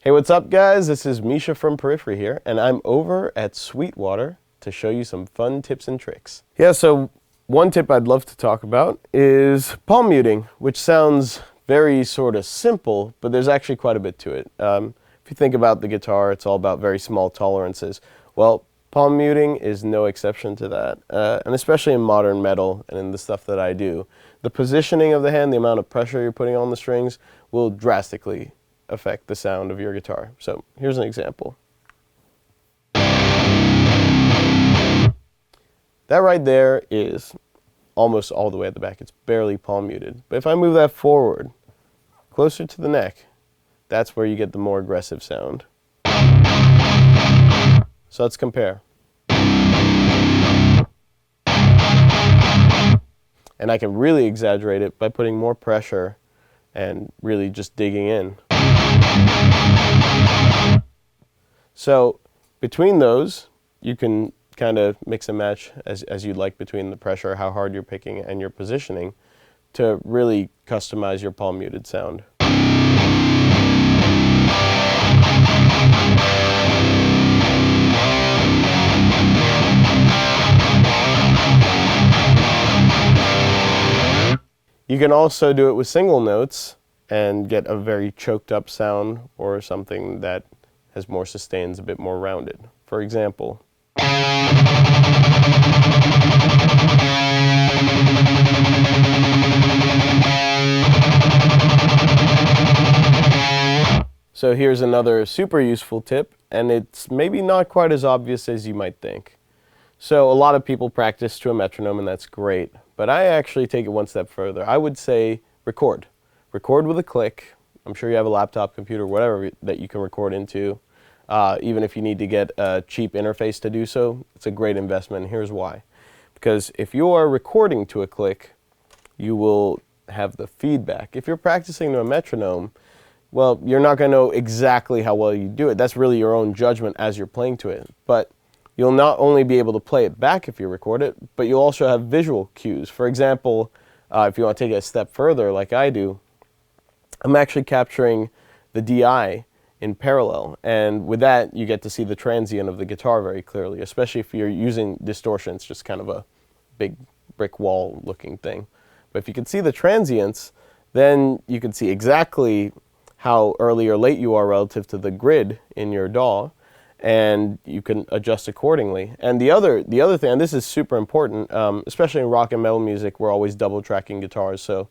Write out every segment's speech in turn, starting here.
Hey, what's up guys? This is Misha from Periphery here, and I'm over at Sweetwater to show you some fun tips and tricks. Yeah, so one tip I'd love to talk about is palm muting, which sounds very sort of simple, but there's actually quite a bit to it. If you think about the guitar, it's all about very small tolerances. Well, palm muting is no exception to that, and especially in modern metal and in the stuff that I do. The positioning of the hand, the amount of pressure you're putting on the strings will drastically affect the sound of your guitar. So here's an example. That right there is almost all the way at the back. It's barely palm muted. But if I move that forward, closer to the neck, that's where you get the more aggressive sound. So let's compare. And I can really exaggerate it by putting more pressure and really just digging in. So between those, you can kind of mix and match as you'd like between the pressure, how hard you're picking, and your positioning to really customize your palm muted sound. You can also do it with single notes and get a very choked up sound, or something that has more sustains, a bit more rounded. For example, so here's another super useful tip, and it's maybe not quite as obvious as you might think. So a lot of people practice to a metronome, and that's great, but I actually take it one step further. I would say record. Record with a click. I'm sure you have a laptop, computer, whatever that you can record into. Even if you need to get a cheap interface to do so, it's a great investment, and here's why. Because if you are recording to a click, you will have the feedback. If you're practicing to a metronome, well, you're not going to know exactly how well you do it. That's really your own judgment as you're playing to it. But you'll not only be able to play it back if you record it, but you'll also have visual cues. For example, if you want to take it a step further like I do, I'm actually capturing the DI in parallel, and with that you get to see the transient of the guitar very clearly, especially if you're using distortion. It's just kind of a big brick wall looking thing. But if you can see the transients, then you can see exactly how early or late you are relative to the grid in your DAW, and you can adjust accordingly. And the other thing, and this is super important, especially in rock and metal music, we're always double tracking guitars. So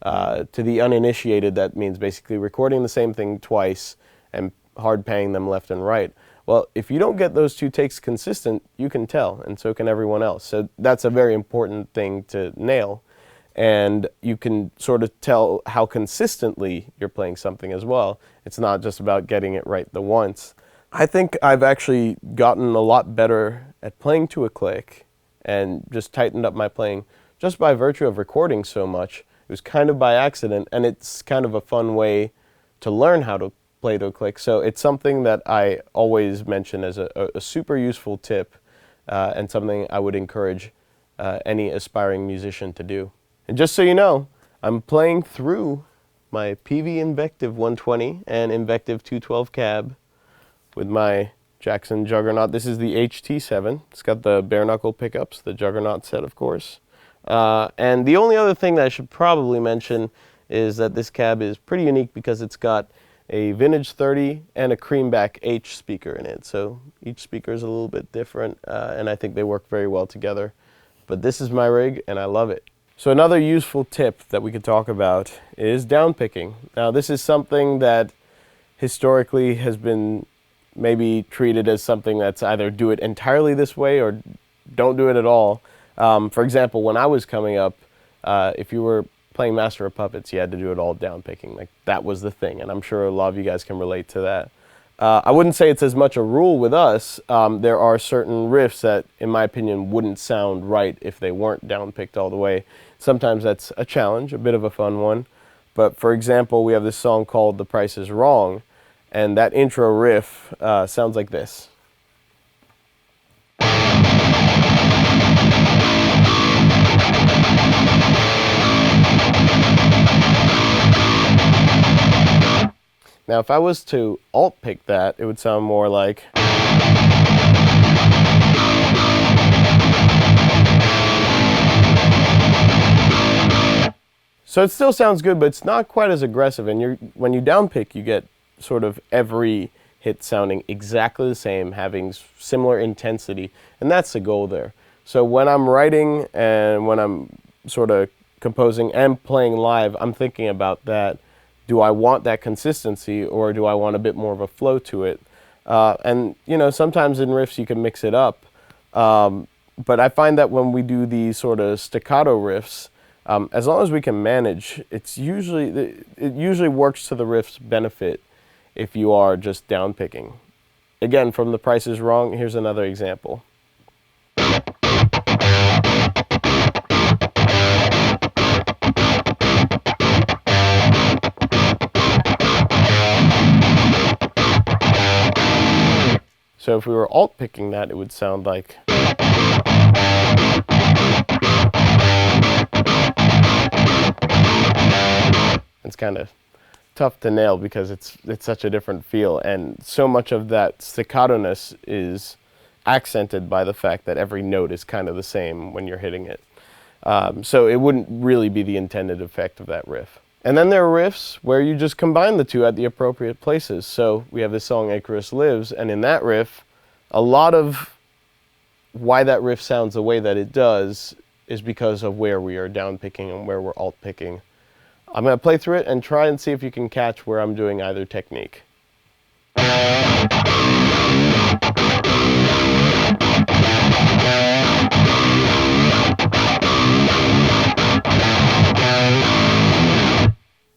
to the uninitiated, that means basically recording the same thing twice and hard paying them left and right. Well, if you don't get those two takes consistent, you can tell, and so can everyone else. So that's a very important thing to nail. And you can sort of tell how consistently you're playing something as well. It's not just about getting it right the once. I think I've actually gotten a lot better at playing to a click and just tightened up my playing just by virtue of recording so much. It was kind of by accident, and it's kind of a fun way to learn how to play to a click. So it's something that I always mention as a super useful tip, and something I would encourage any aspiring musician to do. And just so you know, I'm playing through my PV Invective 120 and Invective 212 cab with my Jackson Juggernaut. This is the HT7. It's got the bare knuckle pickups, the Juggernaut set, of course. And the only other thing that I should probably mention is that this cab is pretty unique because it's got a vintage 30 and a creamback H speaker in it. So each speaker is a little bit different, and I think they work very well together. But this is my rig, and I love it. So another useful tip that we could talk about is downpicking. Now this is something that historically has been maybe treated as something that's either do it entirely this way or don't do it at all. For example, when I was coming up, if you were playing Master of Puppets, you had to do it all down picking. Like, that was the thing, and I'm sure a lot of you guys can relate to that. I wouldn't say it's as much a rule with us. There are certain riffs that, in my opinion, wouldn't sound right if they weren't down picked all the way. Sometimes that's a challenge, a bit of a fun one. But for example, we have this song called The Price Is Wrong, and that intro riff sounds like this. Now if I was to alt pick that, it would sound more like. So it still sounds good, but it's not quite as aggressive. And when you downpick, you get sort of every hit sounding exactly the same, having similar intensity, and that's the goal there. So when I'm writing and when I'm sort of composing and playing live, I'm thinking about that. Do I want that consistency, or do I want a bit more of a flow to it? And you know, sometimes in riffs you can mix it up, but I find that when we do these sort of staccato riffs, as long as we can manage, it usually works to the riff's benefit if you are just downpicking. Again, from The Price is Wrong, here's another example. So if we were alt picking that, it would sound like. It's kind of tough to nail because it's such a different feel, and so much of that staccato-ness is accented by the fact that every note is kind of the same when you're hitting it. So it wouldn't really be the intended effect of that riff. And then there are riffs where you just combine the two at the appropriate places. So we have this song Icarus Lives, and in that riff, a lot of why that riff sounds the way that it does is because of where we are downpicking and where we're alt-picking. I'm going to play through it and try and see if you can catch where I'm doing either technique.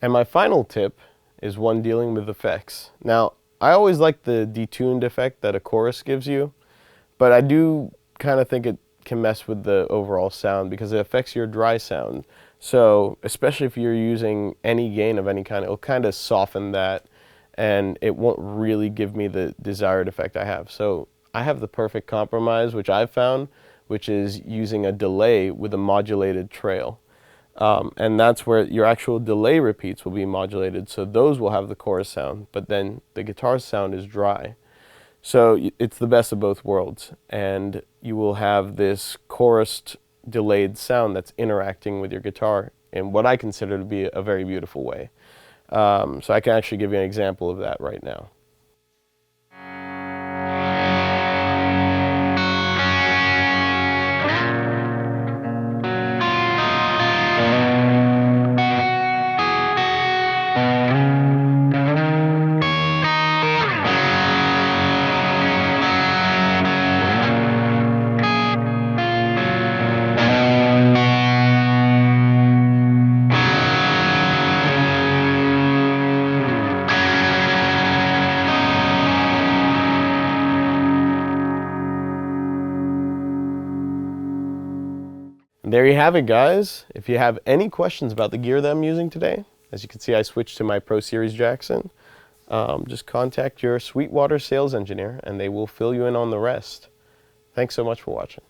And my final tip is one dealing with effects. Now, I always like the detuned effect that a chorus gives you, but I do kind of think it can mess with the overall sound because it affects your dry sound. So, especially if you're using any gain of any kind, it'll kind of soften that, and it won't really give me the desired effect I have. So, I have the perfect compromise, which I've found, which is using a delay with a modulated trail. And that's where your actual delay repeats will be modulated, so those will have the chorus sound, but then the guitar sound is dry. So it's the best of both worlds, and you will have this chorused delayed sound that's interacting with your guitar in what I consider to be a very beautiful way. So I can actually give you an example of that right now. There you have it, guys. If you have any questions about the gear that I'm using today, as you can see, I switched to my Pro Series Jackson. Just contact your Sweetwater sales engineer and they will fill you in on the rest. Thanks so much for watching.